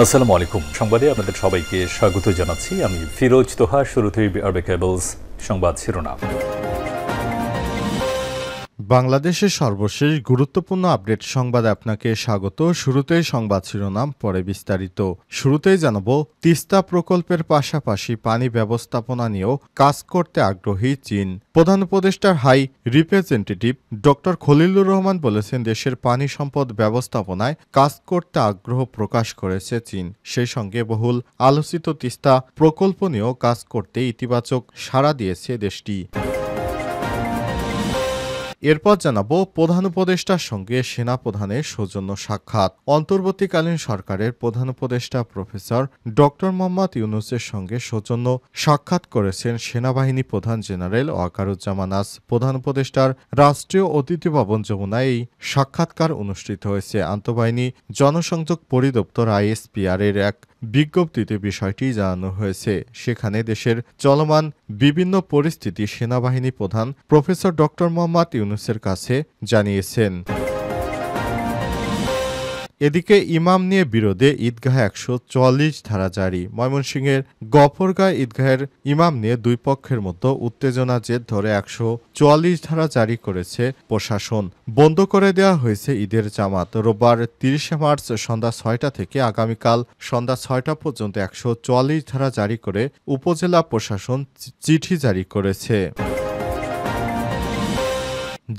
আসসালামু আলাইকুম। সংবাদে আপনাদের সবাইকে স্বাগত জানাচ্ছি। আমি ফিরোজ তোহা। শুরুতেই আরবে কেবলস সংবাদ শিরোনাম। বাংলাদেশের সর্বশেষ গুরুত্বপূর্ণ আপডেট সংবাদে আপনাকে স্বাগত। শুরুতেই সংবাদ শিরোনাম, পরে বিস্তারিত। শুরুতেই জানাবো, তিস্তা প্রকল্পের পাশাপাশি পানি ব্যবস্থাপনা নিয়েও কাজ করতে আগ্রহী চীন। প্রধান উপদেষ্টার high representative doctor Khalilur Rahman বলেছেন, দেশের পানি সম্পদ ব্যবস্থাপনায় কাজ করতে আগ্রহ প্রকাশ করেছে চীন। সেই সঙ্গে বহুল আলোচিত তিস্তা প্রকল্প নিয়েও কাজ করতে ইতিবাচক সাড়া দিয়েছে দেশটি। এরপর জানাবো, প্রধান উপদেষ্টার সঙ্গে সেনাপ্রধানের সৌজন্য সাক্ষাৎ। অন্তর্বর্তীকালীন সরকারের প্রধান উপদেষ্টা প্রফেসর ডক্টর মোহাম্মদ ইউনূসের সঙ্গে সৌজন্য সাক্ষাৎ করেছেন সেনাবাহিনী প্রধান জেনারেল ওয়াকারুজ্জামান। আজ প্রধান উপদেষ্টার রাষ্ট্রীয় অতিথি ভবন যমুনায় এই সাক্ষাৎকার অনুষ্ঠিত হয়েছে। আন্তঃবাহিনী জনসংযোগ পরিদপ্তর ISPR এর এক বিজ্ঞপ্তিতে বিষয়টি জানানো হয়েছে। সেখানে দেশের চলমান বিভিন্ন পরিস্থিতি সেনাবাহিনী প্রধান প্রফেসর ডক্টর মোহাম্মদ ইউনূসের কাছে জানিয়েছেন। এদিকে ইমাম নিয়ে বিরোধে ঈদগাহে 144 ধারা জারি। ময়মনসিংহের গফরগাঁ ঈদগাহের ইমাম নিয়ে দুই পক্ষের মধ্যে উত্তেজনা জের ধরে 144 ধারা জারি করেছে প্রশাসন। বন্ধ করে দেওয়া হয়েছে ঈদের জামাত। রোববার 30শে মার্চ সন্ধ্যা 6টা থেকে আগামীকাল সন্ধ্যা 6টা পর্যন্ত 144 ধারা জারি করে উপজেলা প্রশাসন চিঠি জারি করেছে।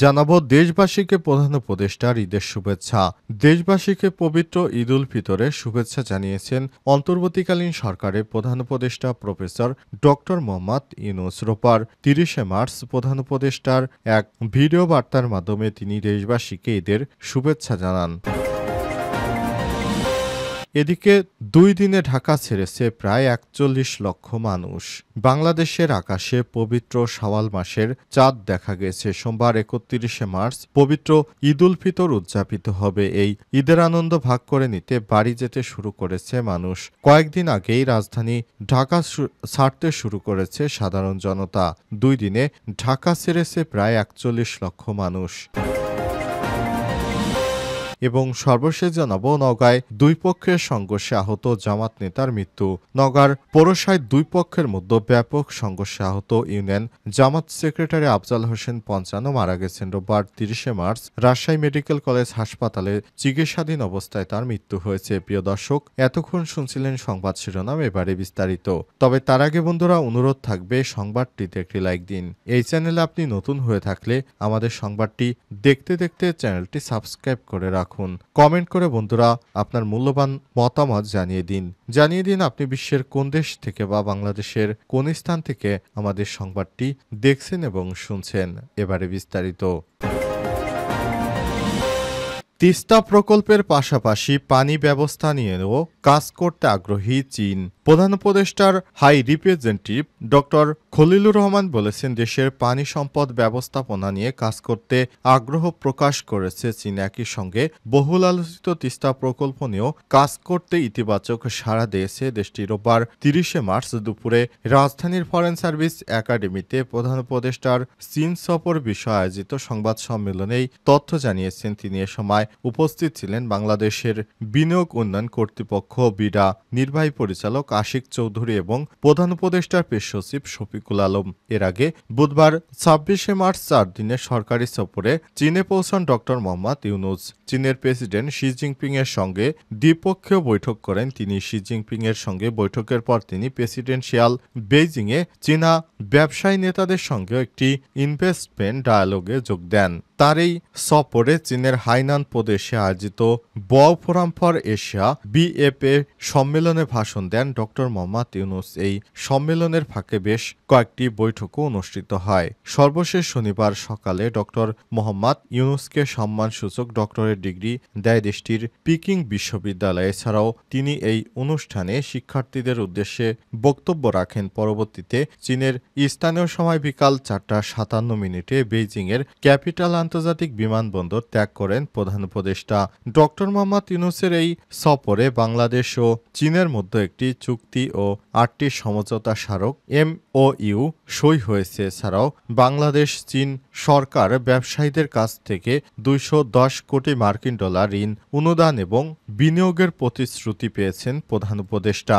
জানাবো, দেশবাসীকে প্রধান উপদেষ্টার ঈদের শুভেচ্ছা। দেশবাসীকে পবিত্র ঈদ উল ফিতরের শুভেচ্ছা জানিয়েছেন অন্তর্বর্তীকালীন সরকারের প্রধান উপদেষ্টা প্রফেসর ডক্টর মোহাম্মদ ইউনূস। রোববার 30শে মার্চ প্রধান উপদেষ্টার এক ভিডিও বার্তার মাধ্যমে তিনি দেশবাসীকে ঈদের শুভেচ্ছা জানান। এদিকে 2 দিনে ঢাকা ছেড়েছে প্রায় 41 লক্ষ মানুষ। বাংলাদেশের আকাশে পবিত্র শাওয়াল মাসের চাঁদ দেখা গেছে। সোমবার 31শে মার্চ পবিত্র ঈদ উল ফিতর উদযাপিত হবে। এই ঈদের আনন্দ ভাগ করে নিতে বাড়ি যেতে শুরু করেছে মানুষ। কয়েকদিন আগেই রাজধানী ঢাকা ছাড়তে শুরু করেছে সাধারণ জনতা। 2 দিনে ঢাকা ছেড়েছে প্রায় 41 লক্ষ মানুষ। এবং সর্বশেষ জানাবো, নওগাঁয় দুই পক্ষের সংঘর্ষে আহত জামাত নেতার মৃত্যু। নওগাঁর পৌরসায় দুই পক্ষের মধ্যে ব্যাপক সংঘর্ষে আহত ইউনিয়ন জামাত সেক্রেটারি আফজাল হোসেন 55 মারা গেছেন। রোববার 30শে মার্চ রাজশাহী মেডিকেল কলেজ হাসপাতালে চিকিৎসাধীন অবস্থায় তার মৃত্যু হয়েছে। প্রিয় দর্শক, এতক্ষণ শুনছিলেন সংবাদ শিরোনাম, এবারে বিস্তারিত। তবে তার আগে বন্ধুরা, অনুরোধ থাকবে সংবাদটিতে একটি লাইক দিন। এই চ্যানেলে আপনি নতুন হয়ে থাকলে আমাদের সংবাদটি দেখতে দেখতে চ্যানেলটি সাবস্ক্রাইব করে রাখুন। কমেন্ট করে বন্ধুরা আপনার মূল্যবান মতামত জানিয়ে দিন আপনি বিশ্বের কোন দেশ থেকে বা বাংলাদেশের কোন স্থান থেকে আমাদের সংবাদটি দেখছেন এবং শুনছেন। এবারে বিস্তারিত। তিস্তা প্রকল্পের পাশাপাশি পানি ব্যবস্থা নিয়েও কাজ করতে আগ্রহী চীন। প্রধান উপদেষ্টার high representative doctor Khalilur Rahman বলেছেন, দেশের পানি সম্পদ ব্যবস্থাপনা নিয়ে কাজ করতে আগ্রহ প্রকাশ করেছে চীন। একই সঙ্গে বহুল আলোচিত তিস্তা প্রকল্প নিয়েও কাজ করতে ইতিবাচক সাড়া দিয়েছে দেশটি। রোববার 30শে মার্চ দুপুরে রাজধানীর ফরেন সার্ভিস একাডেমিতে প্রধান উপদেষ্টার চীন সফর বিষয়ে আয়োজিত সংবাদ সম্মেলনে এই তথ্য জানিয়েছেন তিনি। এ সময় উপস্থিত ছিলেন বাংলাদেশের বিনিয়োগ উন্নয়ন কর্তৃপক্ষ বিডা নির্বাহী পরিচালক আশিক চৌধুরী এবং প্রধান উপদেষ্টার প্রেস সচিব শফিকুল আলম। এর আগে বুধবার 26শে মার্চ 4 দিনের সরকারি সফরে চীনে পৌঁছান ডক্টর মোহাম্মদ ইউনূস। চীনের প্রেসিডেন্ট শি জিনপিং এর সঙ্গে দ্বিপক্ষীয় বৈঠক করেন তিনি। শি জিনপিং এর সঙ্গে বৈঠকের পর তিনি প্রেসিডেন্সিয়াল বেইজিংয়ে চীনা ব্যবসায়ী নেতাদের সঙ্গে একটি ইনভেস্টমেন্ট ডায়ালগে যোগ দেন। তার এই সফরে চীনের হাইনান প্রদেশে আয়োজিত Boao forum for Asia BFA সম্মেলনে ভাষণ দেন ডক্টর মোহাম্মদ ইউনূস। এই সম্মেলনের ফাঁকে বেশ কয়েকটি বৈঠকও অনুষ্ঠিত হয়। সর্বশেষ শনিবার সকালে ডক্টর মোহাম্মদ ইউনূসকে সম্মানসূচক ডক্টরেট ডিগ্রি দেয় দেশটির পিকিং বিশ্ববিদ্যালয়। এছাড়াও তিনি এই অনুষ্ঠানে শিক্ষার্থীদের উদ্দেশ্যে বক্তব্য রাখেন। পরবর্তীতে চীনের স্থানীয় সময় বিকাল 4টা 57 মিনিটে বেইজিংয়ের ক্যাপিটাল আন্তর্জাতিক বিমানবন্দর ত্যাগ করেন প্রধান উপদেষ্টা। ডক্টর মোহাম্মদ ইউনূসের এই সফরে বাংলাদেশ ও চীনের মধ্যে একটি চুক্তি ও ৮টি সমঝোতা স্মারক MOU সই হয়েছে। এছাড়াও বাংলাদেশ চীন সরকার ব্যবসায়ীদের কাছ থেকে ২১০ কোটি মার্কিন ডলার ঋণ অনুদান এবং বিনিয়োগের প্রতিশ্রুতি পেয়েছেন প্রধান উপদেষ্টা।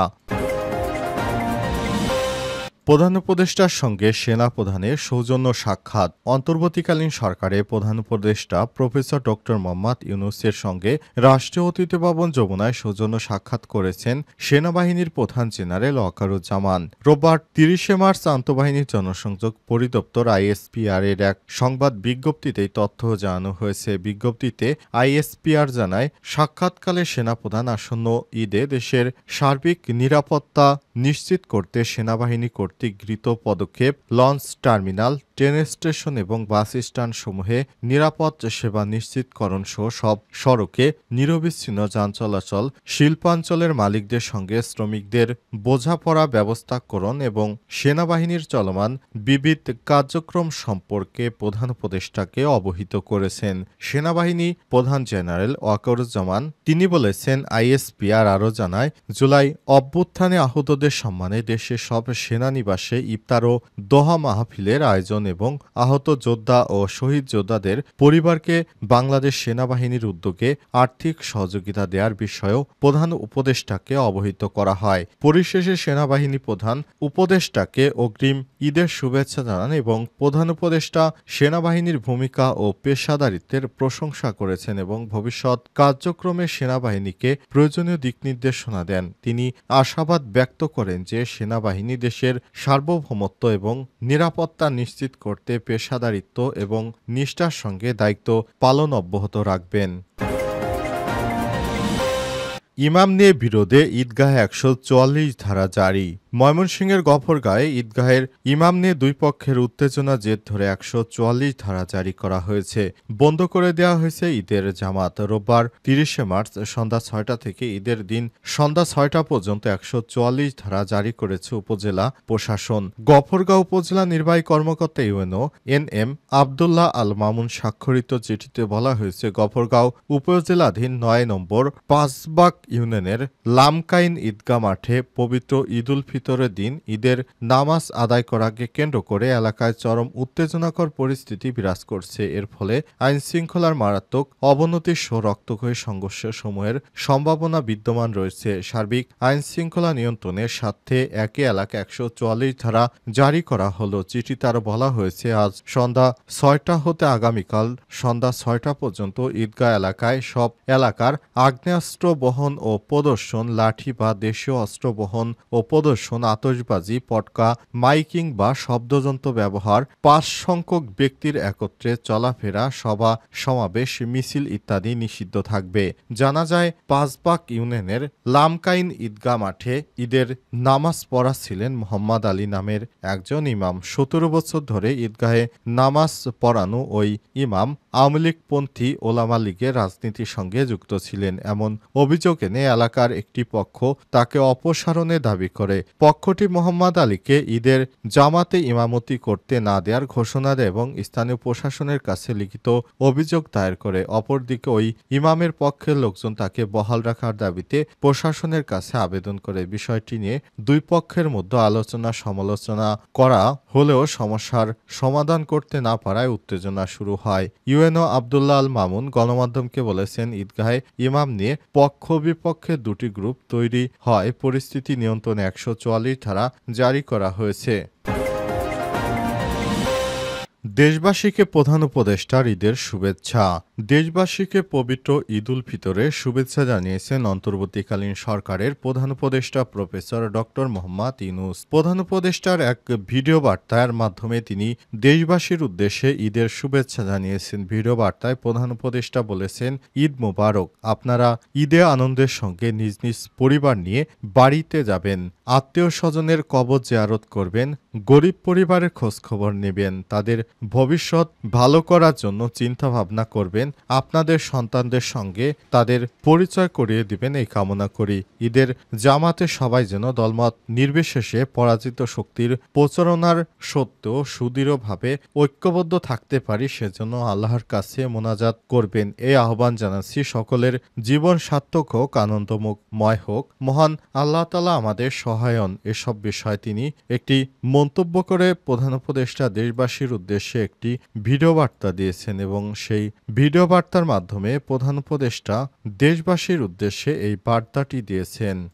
প্রধান উপদেষ্টার সঙ্গে সেনা প্রধানের সৌজন্য সাক্ষাৎ। অন্তর্বর্তীকালীন সরকারের প্রধান উপদেষ্টা প্রফেসর ডক্টর মোহাম্মদ ইউনূসের সঙ্গে রাষ্ট্রীয় অতিথি ভবন যমুনায় সৌজন্য সাক্ষাৎ করেছেন সেনাবাহিনীর প্রধান জেনারেল ওয়াকারুজ্জামান। রোববার ৩০ মার্চ আন্তঃবাহিনীর জনসংযোগ পরিদপ্তর ISPR এর এক সংবাদ বিজ্ঞপ্তিতে তথ্য জানানো হয়েছে। বিজ্ঞপ্তিতে ISPR জানায়, সাক্ষাৎকালে সেনাপ্রধান আসন্ন ঈদে দেশের সার্বিক নিরাপত্তা নিশ্চিত করতে সেনাবাহিনী কর্তৃক গৃহীত পদক্ষেপ, লঞ্চ টার্মিনাল, ট্রেন স্টেশন এবং বাস স্ট্যান্ডসমূহে নিরাপদ সেবা নিশ্চিতকরণ সহ সব সড়কে নিরবিচ্ছিন্ন যান চলাচল, শিল্পাঞ্চলের মালিকদের সঙ্গে শ্রমিকদের বোঝাপড়া ব্যবস্থাকরণ এবং সেনাবাহিনীর চলমান বিবিধ কার্যক্রম সম্পর্কে প্রধান উপদেষ্টাকে অবহিত করেছেন সেনাবাহিনী প্রধান জেনারেল ওয়াকারুজ্জামান। তিনি বলেছেন, ISPR আরও জানায়, জুলাই অভ্যুত্থানে আহতদের সম্মানে দেশের সব সেনানিবাসে ইফতার ও দোহা মাহফিলের আয়োজন এবং আহত যোদ্ধা ও শহীদ যোদ্ধাদের পরিবারকে বাংলাদেশ সেনাবাহিনীর উদ্যোগে আর্থিক সহযোগিতা দেওয়ার বিষয়েও প্রধান উপদেষ্টাকে অবহিত করা হয়। পরিশেষে সেনাবাহিনী প্রধান উপদেষ্টাকে অগ্রিম ঈদের শুভেচ্ছা জানান এবং প্রধান উপদেষ্টা সেনাবাহিনীর ভূমিকা ও পেশাদারিত্বের প্রশংসা করেছেন এবং ভবিষ্যৎ কার্যক্রমে সেনাবাহিনীকে প্রয়োজনীয় দিক নির্দেশনা দেন। তিনি আশাবাদ ব্যক্ত করেন যে সেনাবাহিনী দেশের সার্বভৌমত্ব এবং নিরাপত্তা নিশ্চিত করতে পেশাদারিত্ব এবং নিষ্ঠার সঙ্গে দায়িত্ব পালন অব্যাহত রাখবেন। ইমাম নিয়ে বিরোধে ঈদগাহে ১৪৪ ধারা জারি। ময়মনসিংহের গফরগাঁয়ে ঈদগাহের ইমাম নিয়ে দুই পক্ষের উত্তেজনা জের ধরে ১৪৪ ধারা জারি করা হয়েছে। বন্ধ করে দেওয়া হয়েছে ঈদের জামাত। রোববার ৩০ মার্চ সন্ধ্যা ৬টা থেকে ঈদের দিন সন্ধ্যা ৬টা পর্যন্ত ১৪৪ ধারা জারি করেছে উপজেলা প্রশাসন। গফরগাঁও উপজেলা নির্বাহী কর্মকর্তা ইউএনও NM আবদুল্লাহ আল মামুন স্বাক্ষরিত চিঠিতে বলা হয়েছে, গফরগাঁও উপজেলাধীন ৯ নম্বর পাঁচবাগ ইউনিয়নের লামকাইন ঈদগাহ মাঠে পবিত্র ঈদুল ফিতরের দিন ঈদের নামাজ আদায় করাকে কেন্দ্র করে এলাকায় চরম উত্তেজনাকর পরিস্থিতি বিরাজ করছে। এর ফলে আইনশৃঙ্খলার মারাত্মক অবনতি সহ রক্তক্ষয়ী সংঘর্ষ সমূহের সম্ভাবনা বিদ্যমান রয়েছে। সার্বিক আইনশৃঙ্খলা নিয়ন্ত্রণের স্বার্থে একই এলাকায় ১৪৪ ধারা জারি করা হলো। চিঠিতে আরও বলা হয়েছে, আজ সন্ধ্যা ৬টা হতে আগামীকাল সন্ধ্যা ৬টা পর্যন্ত ঈদগাহ এলাকায় সব এলাকার আগ্নেয়াস্ত্র বহন ও প্রদর্শন, লাঠি বা দেশীয় অস্ত্র বহন ও প্রদর্শন, আতশবাজি, পটকা, মাইকিং বা শব্দযন্ত্র ব্যবহার, ৫ সংখ্যক ব্যক্তির একত্রে চলাফেরা, সভা সমাবেশ, মিছিল ইত্যাদি নিষিদ্ধ থাকবে। জানা যায়, পাঁচবাগ ইউনিয়নের লামকাইন ঈদগাহ মাঠে ঈদের নামাজ পড়াচ্ছিলেন মোহাম্মদ আলী নামের একজন ইমাম। ১৭ বছর ধরে ঈদগাহে নামাজ পড়ানো ওই ইমাম আওয়ামী লীগপন্থী ওলামা লীগের রাজনীতির সঙ্গে যুক্ত ছিলেন। এমন অভিযোগ এনে এলাকার একটি পক্ষ তাকে অপসারণের দাবি করে। পক্ষটি মোহাম্মদ আলীকে ঈদের জামাতে ইমামতি করতে না দেওয়ার ঘোষণা দেয় এবং স্থানীয় প্রশাসনের কাছে লিখিত অভিযোগ দায়ের করে। অপরদিকে ওই ইমামের পক্ষের লোকজন তাকে বহাল রাখার দাবিতে প্রশাসনের কাছে আবেদন করে। বিষয়টি নিয়ে দুই পক্ষের মধ্যে আলোচনা সমালোচনা করা হলেও সমস্যার সমাধান করতে না পারায় উত্তেজনা শুরু হয়। ইউএনও আবদুল্লাহ আল মামুন গণমাধ্যমকে বলেছেন, ঈদগাহে ইমাম নিয়ে পক্ষ বিপক্ষে দুটি গ্রুপ তৈরি হয়। পরিস্থিতি নিয়ন্ত্রণে ১৪৪ ধারা জারি করা হয়েছে। দেশবাসীকে প্রধান উপদেষ্টার ঈদের শুভেচ্ছা। দেশবাসীকে পবিত্র ঈদুল ফিতরের শুভেচ্ছা জানিয়েছেন অন্তর্বর্তীকালীন সরকারের প্রধান উপদেষ্টা প্রফেসর ডক্টর মোহাম্মদ ইউনূস। প্রধান উপদেষ্টার এক ভিডিও বার্তার মাধ্যমে তিনি দেশবাসীর উদ্দেশ্যে ঈদের শুভেচ্ছা জানিয়েছেন। ভিডিও বার্তায় প্রধান উপদেষ্টা বলেছেন, ঈদ মোবারক। আপনারা ঈদে আনন্দের সঙ্গে নিজ নিজ পরিবার নিয়ে বাড়িতে যাবেন, আত্মীয় স্বজনের কবর জিয়ারত করবেন, গরিব পরিবারের খোঁজখবর নেবেন, তাদের ভবিষ্যৎ ভালো করার জন্য চিন্তা ভাবনা করবেন, আপনাদের সন্তানদের সঙ্গে তাদের পরিচয় করিয়ে দিবেন এই কামনা করি। ঈদের জামাতে সবাই যেন দলমত নির্বিশেষে পরাজিত শক্তির প্রচারণার সত্ত্বেও সুদৃঢ়ভাবে ঐক্যবদ্ধ থাকতে পারি, সেজন্য আল্লাহর কাছে মোনাজাত করবেন। এই আহ্বান জানাচ্ছি। সকলের জীবন সার্থক হোক, আনন্দময় হোক, মহান আল্লাহ তাআলা আমাদের সহায়ন। এসব বিষয়ে তিনি একটি মন্তব্য করে প্রধান উপদেষ্টা দেশবাসীর উদ্দেশ্যে একটি ভিডিও বার্তা দিয়েছেন এবং সেই ভিডিও বার্তার মাধ্যমে প্রধান উপদেষ্টা দেশবাসীর উদ্দেশ্যে এই বার্তাটি দিয়েছেন।